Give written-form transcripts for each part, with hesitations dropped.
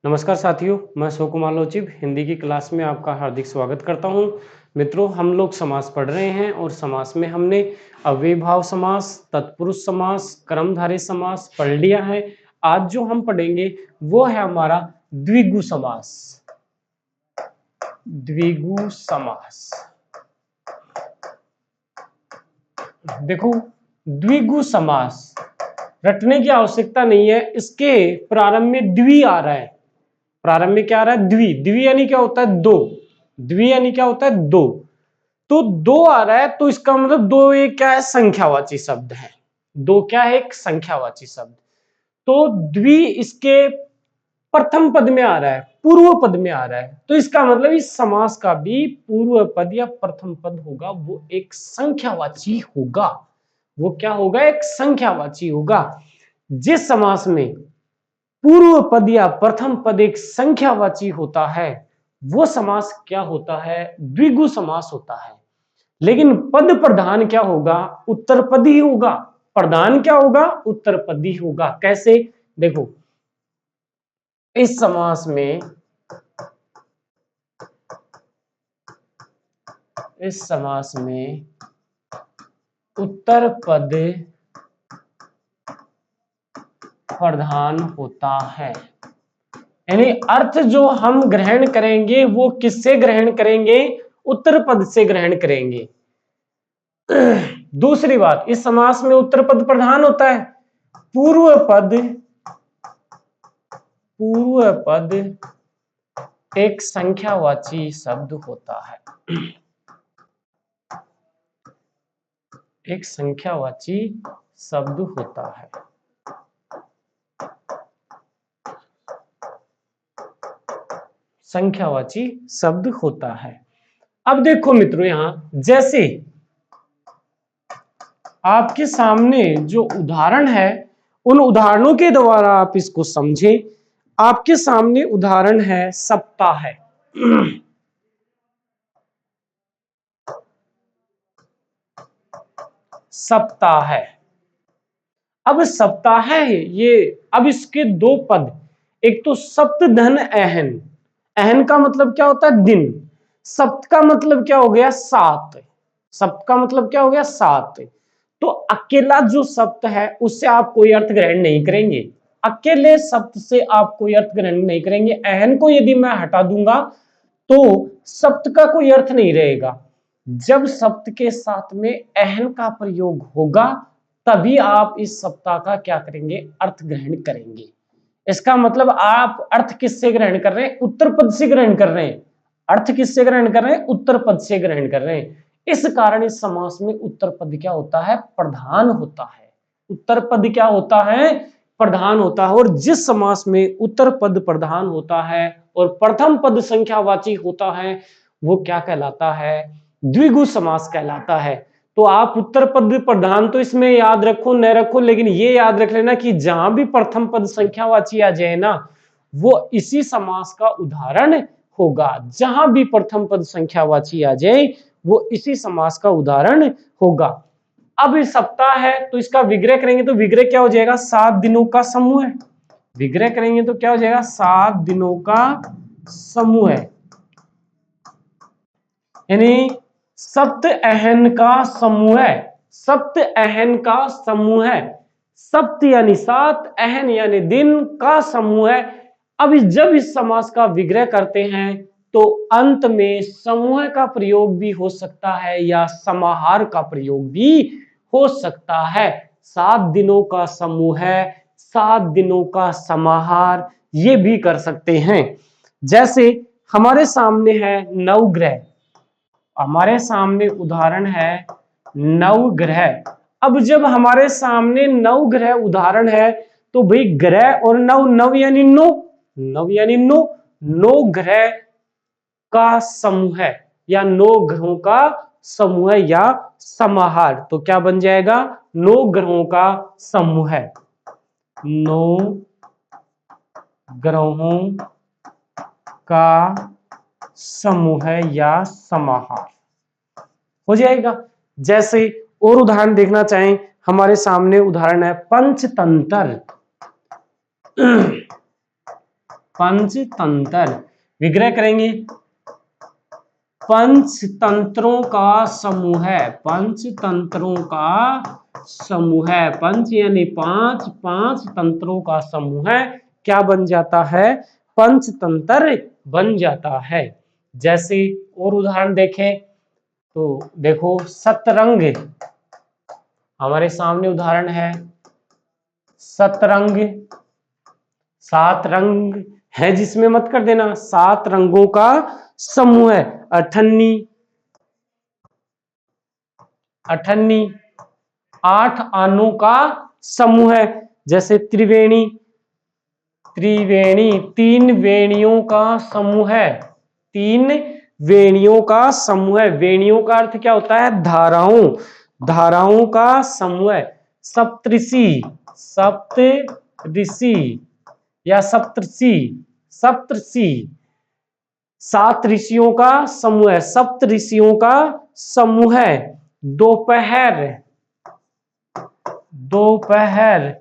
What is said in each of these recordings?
नमस्कार साथियों, मैं सुकुमार लोचिब हिंदी की क्लास में आपका हार्दिक स्वागत करता हूं। मित्रों, हम लोग समास पढ़ रहे हैं और समास में हमने अव्ययीभाव समास, तत्पुरुष समास, कर्मधारय समास पढ़ लिया है। आज जो हम पढ़ेंगे वो है हमारा द्विगु समास। द्विगु समास देखो, द्विगु समास रटने की आवश्यकता नहीं है। इसके प्रारंभ में द्वि आ रहा है। प्रारंभ में क्या आ रहा है? द्वि। द्वि यानी क्या होता है? दो। द्वि यानी क्या होता है? दो। तो दो आ रहा है तो इसका मतलब दो एक क्या है? संख्यावाची शब्द है। दो क्या है? एक संख्यावाची शब्द। तो द्वि इसके प्रथम पद में आ रहा है, पूर्व पद में आ रहा है, तो इसका मतलब इस समास का भी पूर्व पद या प्रथम पद होगा वो एक संख्यावाची होगा। वो क्या होगा? एक संख्यावाची होगा। जिस समास में पूर्व पद या प्रथम पद एक संख्यावाची होता है वो समास क्या होता है? द्विगु समास होता है। लेकिन पद प्रधान क्या होगा? उत्तर पद ही होगा। प्रधान क्या होगा? उत्तर पद ही होगा। कैसे? देखो, इस समास में उत्तर पद प्रधान होता है। यानी अर्थ जो हम ग्रहण करेंगे वो किससे ग्रहण करेंगे? उत्तर पद से ग्रहण करेंगे। दूसरी बात, इस समास में उत्तर पद प्रधान होता है। पूर्व पद एक संख्यावाची शब्द होता है। एक संख्यावाची शब्द होता है। संख्यावाची शब्द होता है। अब देखो मित्रों, यहां जैसे आपके सामने जो उदाहरण है उन उदाहरणों के द्वारा आप इसको समझें। आपके सामने उदाहरण है सप्ताह है। सप्ताह है। अब सप्ताह है ये, अब इसके दो पद, एक तो सप्त धन अहन। अहन का मतलब क्या होता है? दिन। सप्त का मतलब क्या हो गया? सात। सप्त का मतलब क्या हो गया? सात। तो अकेला जो सप्त है उससे आप कोई अर्थ ग्रहण नहीं करेंगे। अकेले सप्त से आप कोई अर्थ ग्रहण नहीं करेंगे। अहन को यदि मैं हटा दूंगा तो सप्त का कोई अर्थ नहीं रहेगा। जब सप्त के साथ में अहन का प्रयोग होगा तभी आप इस सप्ताह का क्या करेंगे? अर्थ ग्रहण करेंगे। इसका मतलब आप अर्थ किससे ग्रहण कर रहे हैं? उत्तर पद से ग्रहण कर रहे हैं। अर्थ किससे ग्रहण कर रहे हैं? उत्तर पद से ग्रहण कर रहे हैं। इस कारण इस समास में उत्तर पद क्या होता है? प्रधान होता है। उत्तर पद क्या होता है? प्रधान होता है। और जिस समास में उत्तर पद प्रधान होता है और प्रथम पद संख्यावाची होता है वो क्या कहलाता है? द्विगु समास कहलाता है। तो आप उत्तर पद प्रधान तो इसमें याद रखो न रखो, लेकिन ये याद रख लेना कि जहां भी प्रथम पद संख्यावाची आ जाए ना वो इसी समास का उदाहरण होगा। जहां भी प्रथम पद संख्यावाची आ जाए वो इसी समास का उदाहरण होगा। अब इस सप्ताह है तो इसका विग्रह करेंगे तो विग्रह क्या हो जाएगा? 7 दिनों का समूह है। विग्रह करेंगे तो क्या हो जाएगा? 7 दिनों का समूह है। यानी सप्त अहन का समूह है। सप्त अहन का समूह है। सप्त यानी 7, अहन यानी दिन का समूह है। अब जब इस समास का विग्रह करते हैं तो अंत में समूह का प्रयोग भी हो सकता है या समाहार का प्रयोग भी हो सकता है। 7 दिनों का समूह है, 7 दिनों का समाहार, ये भी कर सकते हैं। जैसे हमारे सामने है नवग्रह। हमारे सामने उदाहरण है नवग्रह। अब जब हमारे सामने नवग्रह उदाहरण है तो भाई ग्रह और नव, नव यानी नो, नव यानी नो, नो ग्रह का समूह है या नो ग्रहों का समूह है या समाहार। तो क्या बन जाएगा? नो ग्रहों का समूह है। नो ग्रहों का समूह है या समाहार हो जाएगा। जैसे और उदाहरण देखना चाहें, हमारे सामने उदाहरण है पंचतंत्र। पंचतंत्र। विग्रह करेंगे, पंचतंत्रों का समूह है, पंचतंत्रों का समूह है। पंच यानी पांच, पांच तंत्रों का समूह है, क्या बन जाता है? पंचतंत्र बन जाता है। जैसे और उदाहरण देखें तो देखो, शतरंग हमारे सामने उदाहरण है। शतरंग 7 रंग है, जिसमें मत कर देना, 7 रंगों का समूह है। अठन्नी, अठन्नी 8 आनों का समूह है। जैसे त्रिवेणी, त्रिवेणी 3 वेणियों का समूह है, 3 वेणियों का समूह है। वेणियों का अर्थ क्या होता है? धाराओं, धाराओं का समूह है। सप्तऋषि, सप्तऋषि या सप्तऋषि, सप्तऋषि 7 ऋषियों का समूह है, सप्त ऋषियों का समूह है। दोपहर, दोपहर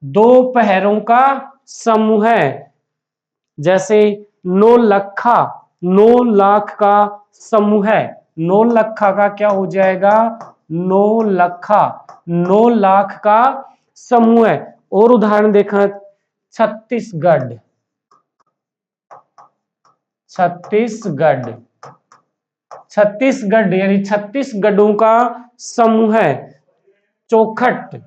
2 पहरों का समूह है। जैसे 9 लखा, 9 लाख का समूह है। 9 लखा का क्या हो जाएगा? 9 लखा 9 लाख का समूह है। और उदाहरण देखा, छत्तीसगढ़, छत्तीसगढ़, छत्तीसगढ़ यानी 36 गढ़ों का समूह है। चौखट,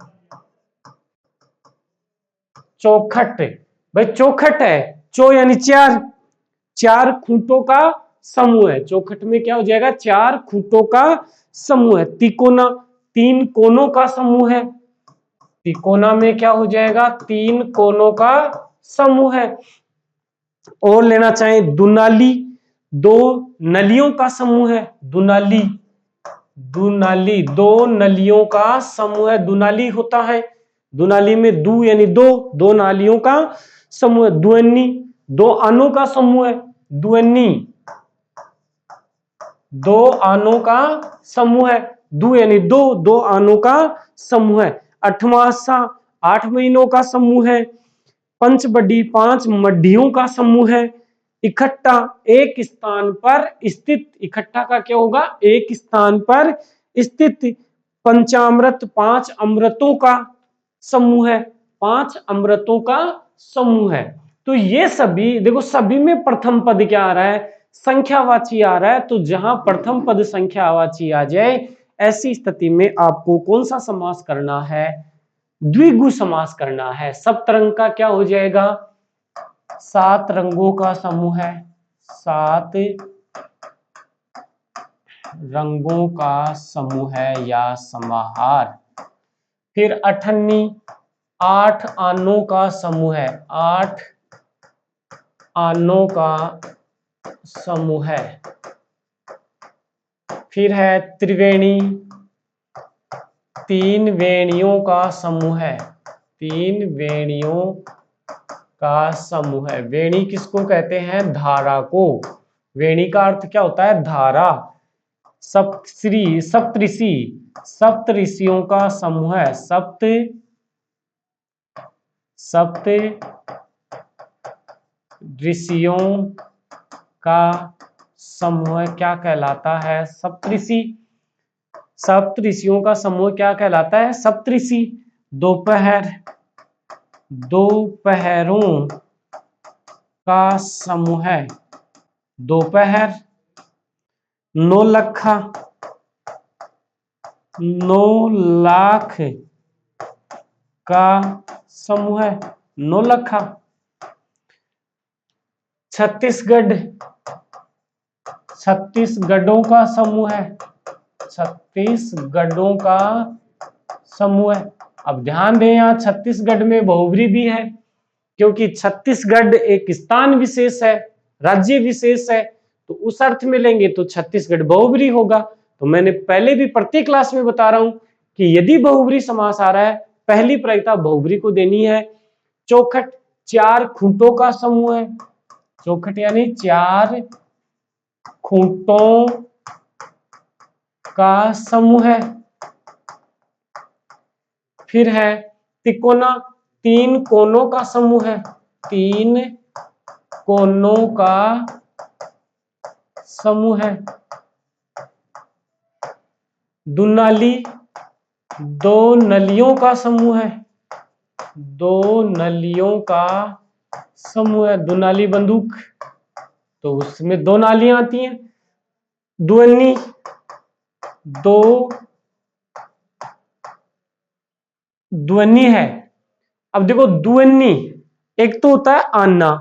चौखट भाई चौखट है, चौ यानी 4, 4 खूंटों का समूह है। चौखट में क्या हो जाएगा? 4 खूंटों का समूह है। तिकोना 3 कोनों का समूह है। तिकोना में क्या हो जाएगा? 3 कोनों का समूह है। और लेना चाहें, दुनाली 2 नलियों का समूह है। दुनाली, दुनाली 2 नलियों का समूह है। दुनाली होता है, दुनाली में दू यानी 2, 2 नालियों का समूह है। दुअन्नी 2 आनों का समूह है। दुअन्नी 2 आनों का समूह है। दू यानी 2, 2 आनों का समूह है। अठमासा 8 महीनों का समूह है। पंचबड्डी 5 मड्डियों का समूह है। इकट्ठा एक स्थान पर स्थित, इकट्ठा का क्या होगा? एक स्थान पर स्थित। पंचामृत 5 अमृतों का समूह है, 5 अमृतों का समूह है। तो ये सभी देखो, सभी में प्रथम पद क्या आ रहा है? संख्यावाची आ रहा है। तो जहां प्रथम पद संख्यावाची आ जाए, ऐसी स्थिति में आपको कौन सा समास करना है? द्विगु समास करना है। सप्तरंग का क्या हो जाएगा? 7 रंगों का समूह है, 7 रंगों का समूह है या समाहार। फिर अठन्नी 8 आनों का समूह है, 8 आनों का समूह है। फिर है त्रिवेणी 3 वेणियों का समूह है, 3 वेणियों का समूह है। वेणी किसको कहते हैं? धारा को। वेणी का अर्थ क्या होता है? धारा। सप्तऋषि, सप्तऋषि, सप्तऋषियों का समूह है। सप्त, सप्त ऋषियों का समूह क्या कहलाता है? सप्तऋषि। सप्तऋषियों का समूह क्या कहलाता है? सप्तऋषि। दोपहर, दोपहरों का समूह है। दोपहर 9 लखा, 9 लाख का समूह है। 9 लखा। छत्तीसगढ़ 36 गढ़ों का समूह है, 36 गढ़ों का समूह है। अब ध्यान दें, यहाँ छत्तीसगढ़ में बहुब्री भी है, क्योंकि छत्तीसगढ़ एक स्थान विशेष है, राज्य विशेष है। तो उस अर्थ में लेंगे तो छत्तीसगढ़ बहुब्री होगा। तो मैंने पहले भी प्रत्येक क्लास में बता रहा हूं कि यदि बहुब्री समास आ रहा है, पहली प्रायिकता बहुब्री को देनी है। चौखट 4 खूंटों का समूह है। चौखट यानी 4 खूंटों का समूह है। फिर है तिकोना 3 कोनों का समूह है, 3 कोनों का समूह है। दुनाली दो नलियों का समूह है। दो नलियों का समूह है। दुनाली बंदूक तो उसमें दो नालियां आती हैं। दुअन्नी दो दुअन्नी है। अब देखो दुअन्नी एक तो होता है आना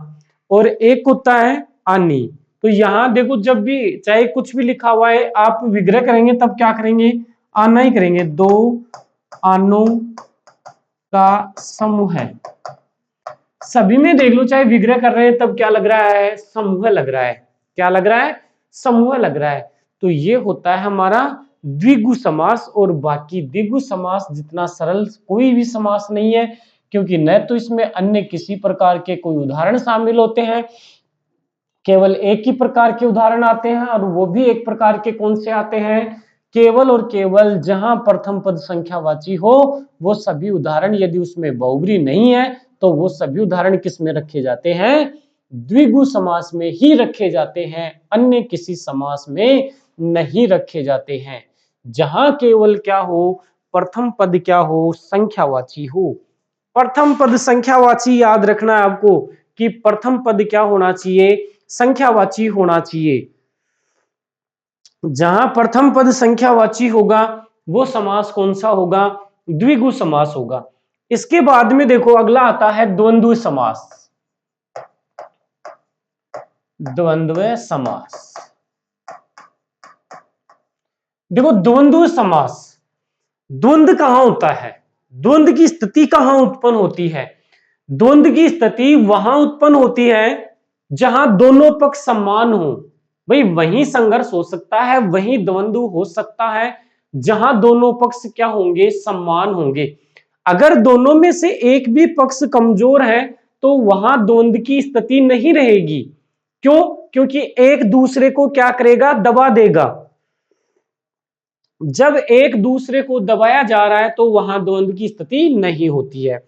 और एक होता है आनी। तो यहां देखो जब भी चाहे कुछ भी लिखा हुआ है आप विग्रह करेंगे तब क्या करेंगे, आना ही करेंगे। दो आनों का समूह है। सभी में देख लो चाहे विग्रह कर रहे हैं तब क्या लग रहा है, समूह लग रहा है। क्या लग रहा है, समूह लग रहा है। तो ये होता है हमारा द्विगु समास। और बाकी द्विगु समास जितना सरल कोई भी समास नहीं है, क्योंकि न तो इसमें अन्य किसी प्रकार के कोई उदाहरण शामिल होते हैं, केवल एक ही प्रकार के उदाहरण आते हैं, और वो भी एक प्रकार के कौन से आते हैं, केवल और केवल जहां प्रथम पद संख्यावाची हो वो सभी उदाहरण, यदि उसमें बहुब्री नहीं है तो वो सभी उदाहरण किस में रखे जाते हैं, द्विगु समास में ही रखे जाते हैं, अन्य किसी समास में नहीं रखे जाते हैं। जहां केवल क्या हो, प्रथम पद क्या हो, संख्यावाची हो। प्रथम पद संख्यावाची याद रखना है आपको कि प्रथम पद क्या होना चाहिए, संख्यावाची होना चाहिए। जहां प्रथम पद संख्यावाची होगा वो समास कौन सा होगा, द्विगु समास होगा। इसके बाद में देखो अगला आता है द्वंद्व समास। द्वंद्व समास, देखो द्वंद्व समास, द्वंद्व कहां होता है, द्वंद्व की स्थिति कहां उत्पन्न होती है, द्वंद्व की स्थिति वहां उत्पन्न होती है जहां दोनों पक्ष समान हो। भाई वहीं संघर्ष हो सकता है, वहीं द्वंद्व हो सकता है जहां दोनों पक्ष क्या होंगे, समान होंगे। अगर दोनों में से एक भी पक्ष कमजोर है तो वहां द्वंद्व की स्थिति नहीं रहेगी। क्यों, क्योंकि एक दूसरे को क्या करेगा, दबा देगा। जब एक दूसरे को दबाया जा रहा है तो वहां द्वंद्व की स्थिति नहीं होती है।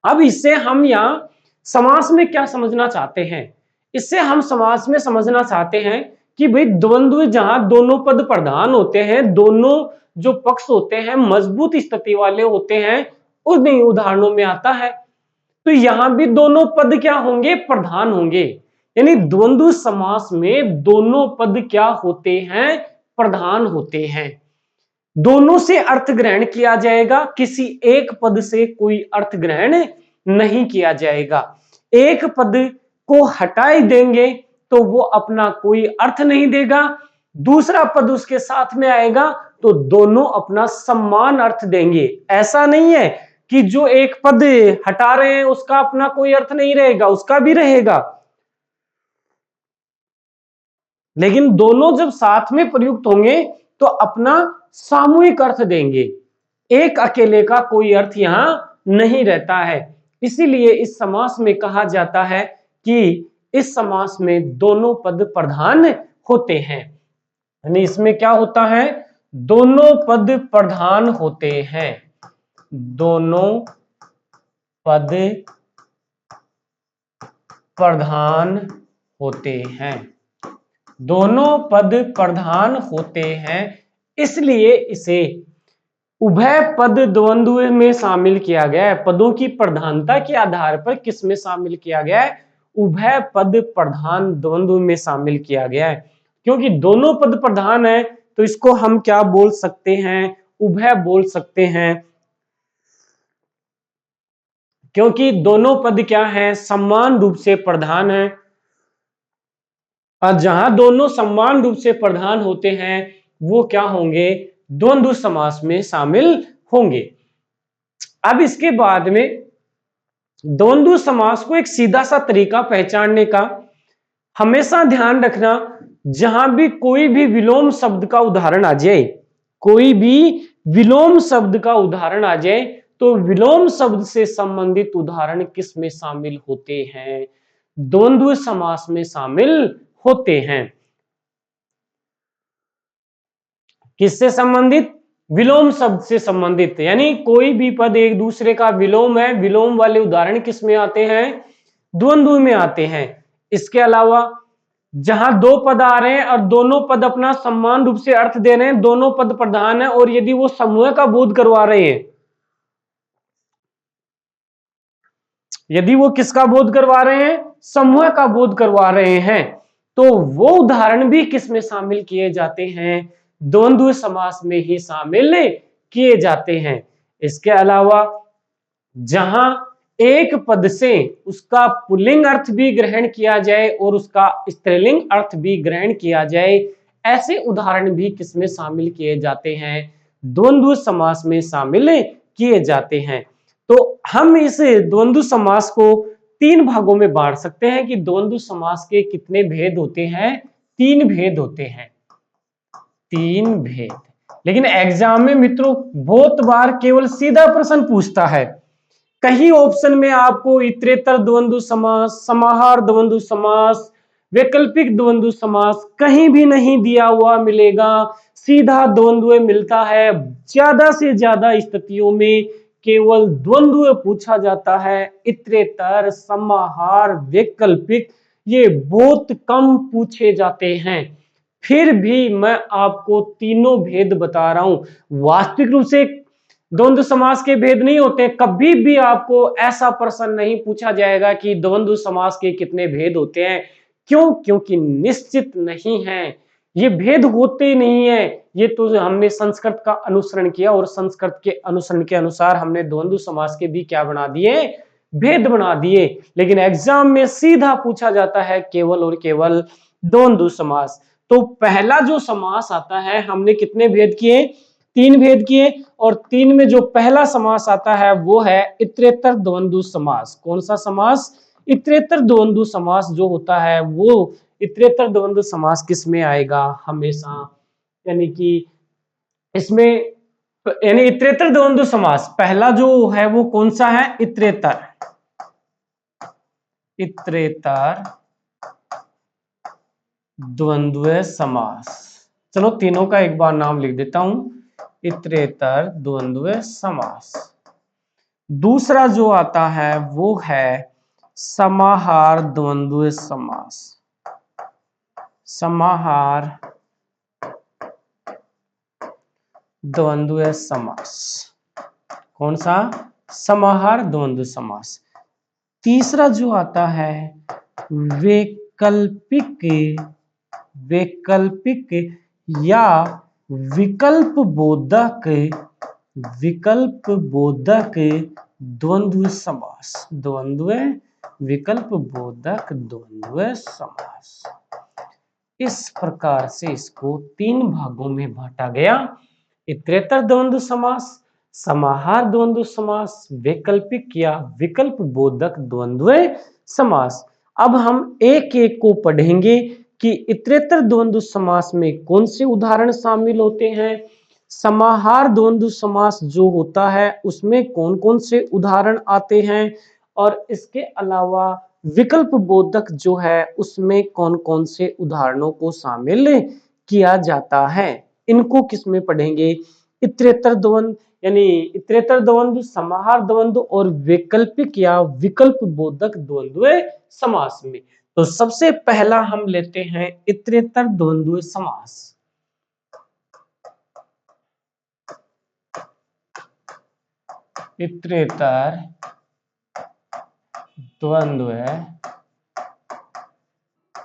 अब इससे हम यहां समास में क्या समझना चाहते हैं, इससे हम समास में समझना चाहते हैं कि भाई द्वंद्व जहां दोनों पद प्रधान होते हैं, दोनों जो पक्ष होते हैं मजबूत स्थिति वाले होते हैं, उन उदाहरणों में आता है। तो यहां भी दोनों पद क्या होंगे, प्रधान होंगे। यानी द्वंद्व समास में दोनों पद क्या होते हैं, प्रधान होते हैं। दोनों से अर्थ ग्रहण किया जाएगा, किसी एक पद से कोई अर्थ ग्रहण नहीं किया जाएगा। एक पद को हटाई देंगे तो वो अपना कोई अर्थ नहीं देगा, दूसरा पद उसके साथ में आएगा तो दोनों अपना समान अर्थ देंगे। ऐसा नहीं है कि जो एक पद हटा रहे हैं उसका अपना कोई अर्थ नहीं रहेगा, उसका भी रहेगा, लेकिन दोनों जब साथ में प्रयुक्त होंगे तो अपना सामूहिक अर्थ देंगे। एक अकेले का कोई अर्थ यहां नहीं रहता है। इसीलिए इस समास में कहा जाता है कि इस समास में दोनों पद प्रधान होते हैं। यानी इसमें क्या होता है, दोनों पद प्रधान होते हैं। दोनों पद प्रधान होते हैं। दोनों पद प्रधान होते हैं, इसलिए इसे उभय पद द्वंद्व में शामिल किया गया है। पदों की प्रधानता के आधार पर किस में शामिल किया गया है, उभय पद प्रधान द्वंद्व में शामिल किया गया है। क्योंकि दोनों पद प्रधान है तो इसको हम क्या बोल सकते हैं, उभय बोल सकते हैं। क्योंकि दोनों पद क्या है, समान रूप से प्रधान है, और जहां दोनों समान रूप से प्रधान होते हैं वो क्या होंगे, द्वंद्व समास में शामिल होंगे। अब इसके बाद में द्वंद्व समास को एक सीधा सा तरीका पहचानने का, हमेशा ध्यान रखना जहां भी कोई भी विलोम शब्द का उदाहरण आ जाए, कोई भी विलोम शब्द का उदाहरण आ जाए तो विलोम शब्द से संबंधित उदाहरण किस में शामिल होते हैं, द्वंद्व समास में शामिल होते हैं। किससे संबंधित, विलोम शब्द से संबंधित। यानी कोई भी पद एक दूसरे का विलोम है, विलोम वाले उदाहरण किस में आते हैं, द्वंद्व में आते हैं। इसके अलावा जहां दो पद आ रहे हैं और दोनों पद अपना समान रूप से अर्थ दे रहे हैं, दोनों पद प्रधान है, और यदि वो समूह का बोध करवा रहे हैं, यदि वो किसका बोध करवा रहे हैं, समूह का बोध करवा रहे हैं, तो वो उदाहरण भी किस में शामिल किए जाते हैं, द्वंद्व समास में ही शामिल किए जाते हैं। इसके अलावा जहां एक पद से उसका पुल्लिंग अर्थ भी ग्रहण किया जाए और उसका स्त्रीलिंग अर्थ भी ग्रहण किया जाए, ऐसे उदाहरण भी किसमें शामिल किए जाते हैं, द्वंद्व समास में शामिल किए जाते हैं। तो हम इस द्वंद्व समास को तीन भागों में बांट सकते हैं कि द्वंद्व समास के कितने भेद होते हैं, तीन भेद होते हैं, तीन भेद। लेकिन एग्जाम में मित्रों बहुत बार केवल सीधा प्रश्न पूछता है, कहीं ऑप्शन में आपको इतरेतर द्वंद्व समास, समाहार द्वंद्व समास, वैकल्पिक द्वंद्व समास कहीं भी नहीं दिया हुआ मिलेगा, सीधा द्वंद्व मिलता है। ज्यादा से ज्यादा स्थितियों में केवल द्वंद्व पूछा जाता है, इतरेतर, समाहार, वैकल्पिक ये बहुत कम पूछे जाते हैं। फिर भी मैं आपको तीनों भेद बता रहा हूं। वास्तविक रूप से द्वंद्व समास के भेद नहीं होते, कभी भी आपको ऐसा प्रश्न नहीं पूछा जाएगा कि द्वंद्व समास के कितने भेद होते हैं। क्यों? क्योंकि निश्चित नहीं है, ये भेद होते नहीं है। ये तो हमने संस्कृत का अनुसरण किया और संस्कृत के अनुसरण के अनुसार हमने द्वंद्व समास के भी क्या बना दिए, भेद बना दिए। लेकिन एग्जाम में सीधा पूछा जाता है केवल और केवल द्वंद्व समास। तो पहला जो समास आता है, हमने कितने भेद किए, तीन भेद किए, और तीन में जो पहला समास आता है वो है इतरेतर द्वंद्व समास। कौन सा समास? इतरेतर द्वंद्व समास जो होता है वो इतरेतर द्वंद्व समास किस में आएगा हमेशा, यानी कि इसमें, यानी इतरेतर द्वंद्व समास पहला जो है वो कौन सा है, इतरेतर, इतरेतर द्वंद्व समास। चलो तीनों का एक बार नाम लिख देता हूं, इतरेतर द्वंद्व समास। दूसरा जो आता है वो है समाहार द्वंद्व समास, समाहार द्वंद्व समास। कौन सा? समाहार द्वंद्व समास। तीसरा जो आता है वैकल्पिक, वैकल्पिक या विकल्प बोधक, विकल्प बोधक द्वंद्व समास, द्वंद्व विकल्प बोधक द्वंद्व समास। इस प्रकार से इसको तीन भागों में बांटा गया, इतरेतर द्वंद्व समास, समाहार द्वंद्व समास, वैकल्पिक या विकल्प बोधक द्वंद्व समास। अब हम एक एक को पढ़ेंगे कि इतरेतर द्वंद्व समास में कौन से उदाहरण शामिल होते हैं, समाहार द्वंद्व समास जो होता है उसमें कौन कौन से उदाहरण आते हैं, और इसके अलावा विकल्प बोधक जो है उसमें कौन कौन से उदाहरणों को शामिल किया जाता है। इनको किसमें पढ़ेंगे, इतरेतर द्वंद्व, यानी इतरेतर द्वंद्व, समाहार द्वंद्व और वैकल्पिक या विकल्प बोधक द्वंद्व समास में। तो सबसे पहला हम लेते हैं इतरेतर द्वंद्व समास। इतरेतर द्वंद्व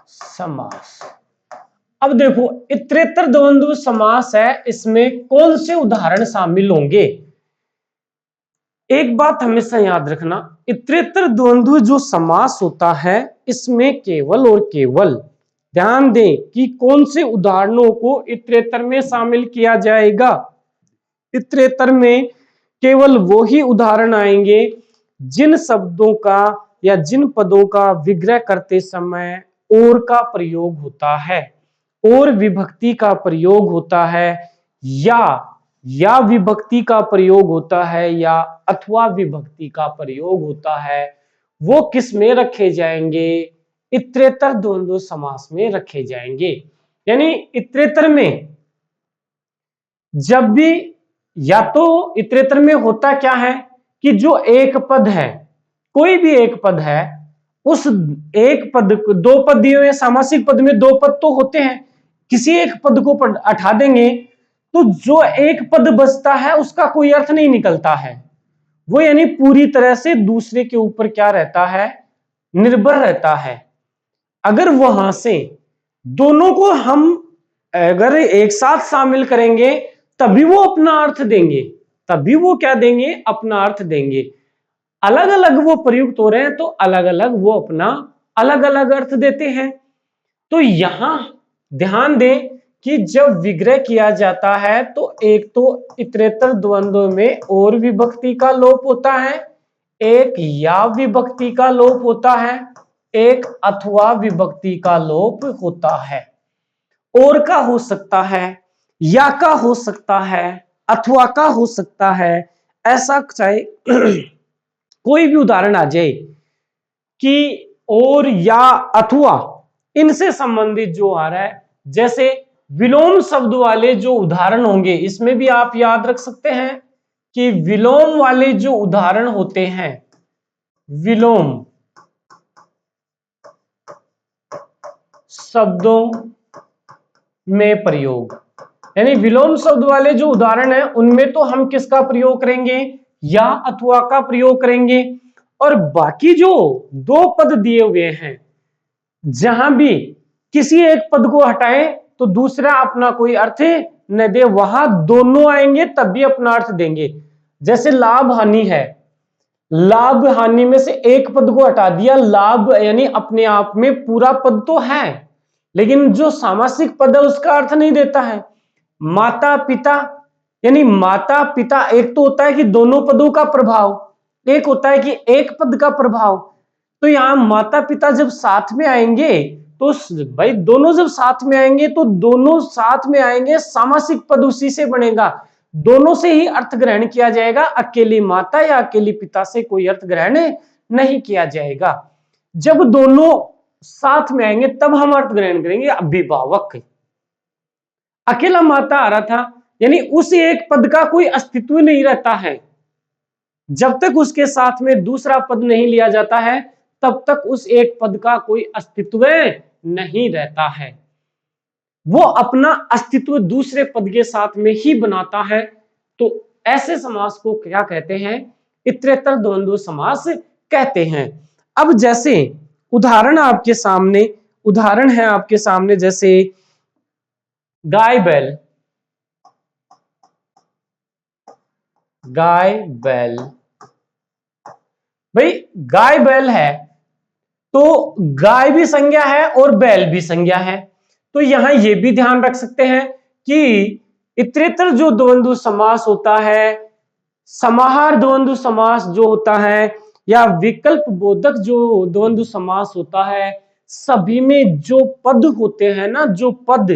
समास। अब देखो इतरेतर द्वंद्व समास है, इसमें कौन से उदाहरण शामिल होंगे। एक बात हमेशा याद रखना, इतरेतर द्वंद्व जो समास होता है इसमें केवल और केवल ध्यान दें कि कौन से उदाहरणों को इतरेतर में शामिल किया जाएगा। इतरेतर में केवल वो ही उदाहरण आएंगे जिन शब्दों का या जिन पदों का विग्रह करते समय और का प्रयोग होता है, और विभक्ति का प्रयोग होता है, या विभक्ति का प्रयोग होता है, या अथवा विभक्ति का प्रयोग होता है, वो किस में रखे जाएंगे, इतरेतर द्वंद्व समास में रखे जाएंगे। यानी इतरेतर में जब भी, या तो इतरेतर में होता क्या है कि जो एक पद है, कोई भी एक पद है, उस एक पद दो पद दिए हुए सामासिक पद में दो पद तो होते हैं, किसी एक पद को हटा देंगे तो जो एक पद बचता है उसका कोई अर्थ नहीं निकलता है, वो यानी पूरी तरह से दूसरे के ऊपर क्या रहता है, निर्भर रहता है। अगर वहां से दोनों को हम अगर एक साथ शामिल करेंगे तभी वो अपना अर्थ देंगे, तभी वो क्या देंगे, अपना अर्थ देंगे। अलग अलग वो प्रयुक्त हो रहे हैं तो अलग अलग वो अपना अलग अलग अर्थ देते हैं। तो यहां ध्यान दें कि जब विग्रह किया जाता है तो एक तो इतरेतर द्वंद्व में और विभक्ति का लोप होता है, एक या विभक्ति का लोप होता है, एक अथवा विभक्ति का लोप होता है। और का हो सकता है, या का हो सकता है, अथवा का हो सकता है। ऐसा चाहे कोई भी उदाहरण आ जाए कि और या अथवा इनसे संबंधित जो आ रहा है, जैसे विलोम शब्द वाले जो उदाहरण होंगे इसमें भी आप याद रख सकते हैं कि विलोम वाले जो उदाहरण होते हैं, विलोम शब्दों में प्रयोग, यानी विलोम शब्द वाले जो उदाहरण है उनमें तो हम किसका प्रयोग करेंगे, या अथवा का प्रयोग करेंगे। और बाकी जो दो पद दिए हुए हैं जहां भी किसी एक पद को हटाएं तो दूसरा अपना कोई अर्थ न दे, वहां दोनों आएंगे तब भी अपना अर्थ देंगे। जैसे लाभ हानि है, लाभ हानि में से एक पद को हटा दिया, लाभ यानी अपने आप में पूरा पद तो है लेकिन जो सामासिक पद है उसका अर्थ नहीं देता है। माता पिता, यानी माता पिता एक तो होता है कि दोनों पदों का प्रभाव, एक होता है कि एक पद का प्रभाव। तो यहां माता पिता जब साथ में आएंगे तो भाई दोनों जब साथ में आएंगे तो दोनों साथ में आएंगे, सामासिक पद उसी से बनेगा, दोनों से ही अर्थ ग्रहण किया जाएगा, अकेली माता या अकेली पिता से कोई अर्थ ग्रहण नहीं किया जाएगा। जब दोनों साथ में आएंगे तब हम अर्थ ग्रहण करेंगे। अभिभावक, अकेला माता आ रहा था यानी उस एक पद का कोई अस्तित्व नहीं रहता है, जब तक उसके साथ में दूसरा पद नहीं लिया जाता है तब तक उस एक पद का कोई अस्तित्व नहीं रहता है, वो अपना अस्तित्व दूसरे पद के साथ में ही बनाता है। तो ऐसे समास को क्या कहते हैं, इतरेतर द्वंद्व समास कहते हैं। अब जैसे उदाहरण आपके सामने, उदाहरण है आपके सामने, जैसे गाय बैल, गाय बैल, भाई गाय बैल है तो गाय भी संज्ञा है और बैल भी संज्ञा है। तो यहां ये भी ध्यान रख सकते हैं कि इतरेतर जो द्वंद्व समास होता है, समाहार द्वंद्व समास जो होता है, या विकल्प बोधक जो द्वंद्व समास होता है, सभी में जो पद होते हैं ना, जो पद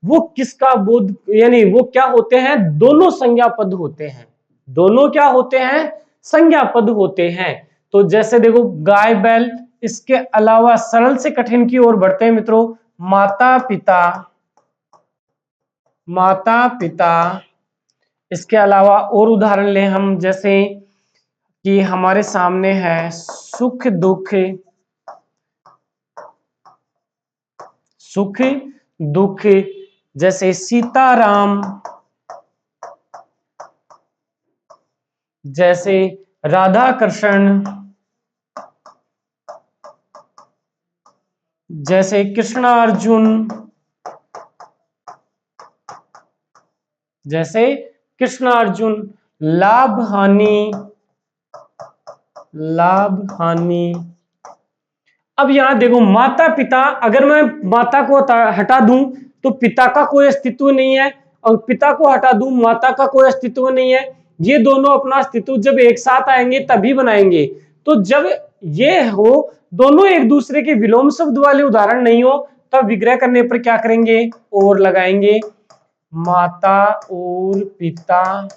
वो किसका बोध, यानी वो क्या होते हैं, दोनों संज्ञा पद होते हैं, दोनों क्या होते हैं, संज्ञा पद होते हैं। तो जैसे देखो गाय बैल, इसके अलावा सरल से कठिन की ओर बढ़ते हैं मित्रों, माता पिता, माता पिता, इसके अलावा और उदाहरण लें हम, जैसे कि हमारे सामने है सुख दुख, सुख दुख, जैसे सीताराम, जैसे राधा कृष्ण, जैसे कृष्णा अर्जुन, जैसे कृष्णा अर्जुन, लाभ हानि, लाभ हानि। अब यहां देखो माता पिता, अगर मैं माता को हटा दूं तो पिता का कोई अस्तित्व नहीं है, और पिता को हटा दूं माता का कोई अस्तित्व नहीं है। ये दोनों अपना अस्तित्व जब एक साथ आएंगे तभी बनाएंगे। तो जब ये हो, दोनों एक दूसरे के विलोम शब्द वाले उदाहरण नहीं हो, तब विग्रह करने पर क्या करेंगे, और लगाएंगे, माता और पिता,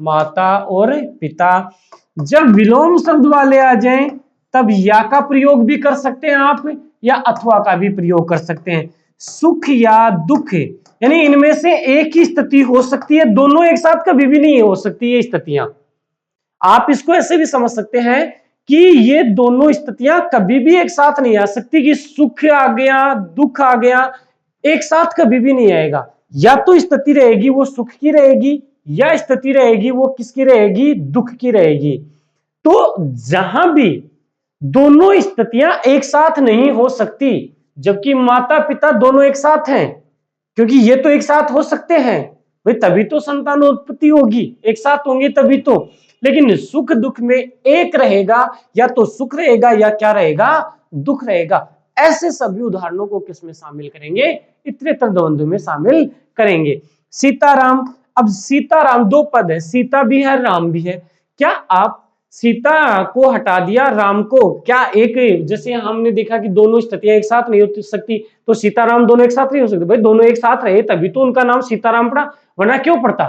माता और पिता। जब विलोम शब्द वाले आ जाएं तब या का प्रयोग भी कर सकते हैं आप, या अथवा का भी प्रयोग कर सकते हैं। सुख या दुख, यानी इनमें से एक ही स्थिति हो सकती है, दोनों एक साथ कभी भी नहीं हो सकती ये स्थितियां। आप इसको ऐसे भी समझ सकते हैं कि ये दोनों स्थितियां कभी भी एक साथ नहीं आ सकती, कि सुख आ गया दुख आ गया, एक साथ कभी भी नहीं आएगा। या तो स्थिति रहेगी वो सुख की रहेगी, या स्थिति रहेगी वो किसकी रहेगी, दुख की रहेगी। तो जहां भी दोनों स्थितियां एक साथ नहीं हो सकती, जबकि माता पिता दोनों एक साथ हैं, क्योंकि ये तो एक साथ हो सकते हैं भाई, तभी तो संतानोत्पत्ति होगी, एक साथ होंगे तभी तो। लेकिन सुख दुख में एक रहेगा, या तो सुख रहेगा या क्या रहेगा, दुख रहेगा। ऐसे सभी उदाहरणों को किसमें शामिल करेंगे, इतरेतर द्वंद्व में शामिल करेंगे। सीताराम, अब सीताराम दो पद है, सीता भी है राम भी है। क्या आप सीता को हटा दिया, राम को, क्या एक, जैसे हमने देखा कि दोनों स्थितियां एक साथ नहीं हो सकती, तो सीताराम दोनों एक साथ नहीं हो सकते भाई, दोनों एक साथ रहे तभी तो उनका नाम सीताराम पड़ा, वरना क्यों पड़ता,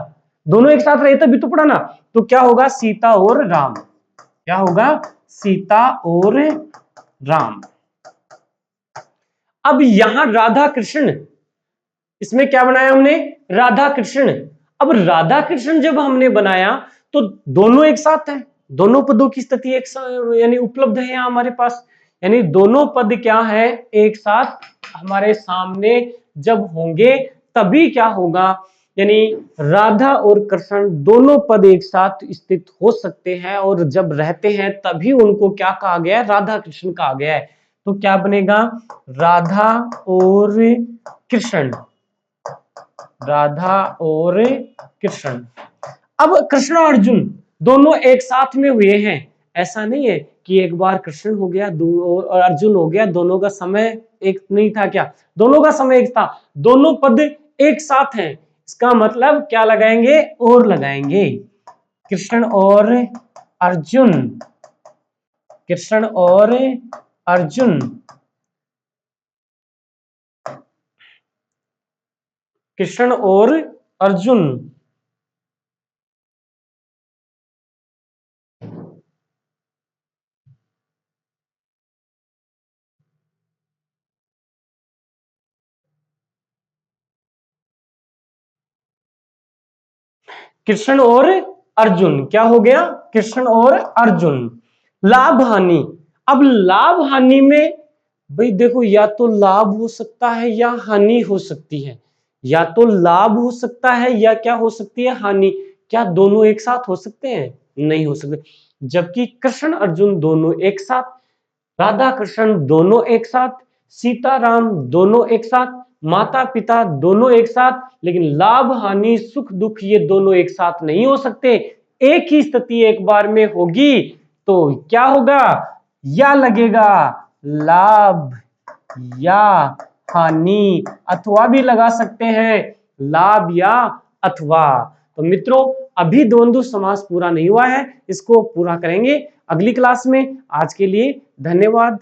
दोनों एक साथ रहे तभी तो पड़ा ना। तो क्या होगा, सीता और राम, क्या होगा, सीता और राम। अब यहां राधा कृष्ण, इसमें क्या बनाया हमने, राधा कृष्ण। अब राधा कृष्ण जब हमने बनाया तो दोनों एक साथ हैं, दोनों पदों की स्थिति एक यानी उपलब्ध है यहां हमारे पास, यानी दोनों पद क्या है, एक साथ हमारे सामने जब होंगे तभी क्या होगा, यानी राधा और कृष्ण दोनों पद एक साथ स्थित हो सकते हैं, और जब रहते हैं तभी उनको क्या कहा गया है, राधा कृष्ण कहा गया है। तो क्या बनेगा, राधा और कृष्ण, राधा और कृष्ण। अब कृष्ण और अर्जुन दोनों एक साथ में हुए हैं, ऐसा नहीं है कि एक बार कृष्ण हो गया और अर्जुन हो गया, दोनों का समय एक नहीं था, क्या दोनों का समय एक था, दोनों पद एक साथ हैं, इसका मतलब क्या लगाएंगे, और लगाएंगे, कृष्ण और अर्जुन, कृष्ण और अर्जुन, कृष्ण और अर्जुन। कृष्ण और अर्जुन, क्या हो गया, कृष्ण और अर्जुन। लाभ हानि, अब लाभ हानि में भाई देखो, या तो लाभ हो सकता है या हानि हो सकती है, या तो लाभ हो सकता है या क्या हो सकती है, हानि। क्या दोनों एक साथ हो सकते हैं, नहीं हो सकते। जबकि कृष्ण अर्जुन दोनों एक साथ, राधा कृष्ण दोनों एक साथ, सीता राम दोनों एक साथ, माता पिता दोनों एक साथ, लेकिन लाभ हानि सुख दुख ये दोनों एक साथ नहीं हो सकते। एक ही स्थिति एक बार में होगी तो क्या होगा, या लगेगा लाभ या हानि, अथवा भी लगा सकते हैं, लाभ या अथवा। तो मित्रों, अभी द्वंद्व समास पूरा नहीं हुआ है, इसको पूरा करेंगे अगली क्लास में। आज के लिए धन्यवाद।